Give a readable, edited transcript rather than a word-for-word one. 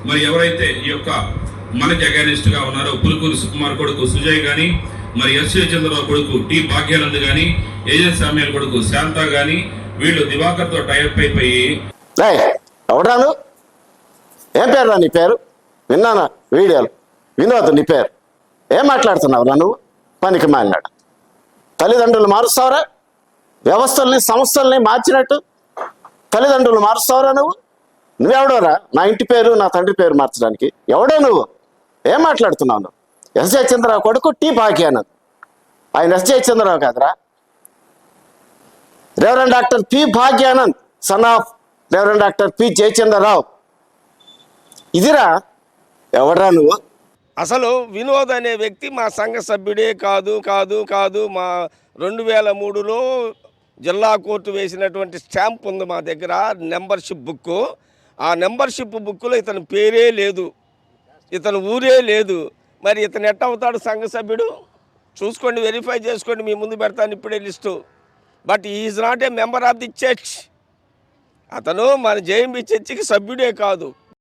మరి ఎవరైతే ఈ యొక్క మనకి అగైనిస్ట్ గా ఉన్నారో పులుకూరు సుకుమార్ కొడుకు సుజయ్ గాని, మరి ఎస్ఏ చంద్రరావు కొడుకు టి భాగ్యానంద్ గాని, ఏజెన్ సామ్యాల్ కొడుకు శాంత గాని, వీళ్ళు దివాకర్ తో టైప్ అయిపోయి ఎవడాను ఏం పేరు నీ పేరు విన్నానా వీడియోలు వినోద్ నీ పేరు ఏం మాట్లాడుతున్నావురా నువ్వు పనికి మాలినాడు తల్లిదండ్రులు మారుస్తావురా వ్యవస్థల్ని సంస్థల్ని మార్చినట్టు తల్లిదండ్రులు మారుస్తావురా నువ్వెవడోరా నా ఇంటి పేరు నా తండ్రి పేరు మార్చడానికి ఎవడో నువ్వు ఏం మాట్లాడుతున్నావు నువ్వు ఎస్జే చంద్రరావు కొడుకు టి భాగ్యానంద్ ఆయన ఎస్జే చంద్రరావు కాదురా reverend doctor P Bhagyanand son of reverend doctor P Jayachandrarao ఇదిరా ఎవడరా నువ్వు అసలు వినోద్ అనే వ్యక్తి మా సంఘ సభ్యుడే కాదు కాదు కాదు మా 2003లో జిల్లా కోర్టు వేసినటువంటి స్టాంప్ ఉంది మా దగ్గర మెంబర్షిప్ బుక్. ఆ మెంబర్షిప్ బుక్లో ఇతని పేరే లేదు, ఇతను ఊరే లేదు. మరి ఇతను ఎట్ట అవుతాడు సంఘ సభ్యుడు? చూసుకోండి, వెరిఫై చేసుకోండి, మీ ముందు పెడతాను ఇప్పుడే list. But is not a member of the church. అతను మన జేఎంబీ చర్చికి సభ్యుడే కాదు.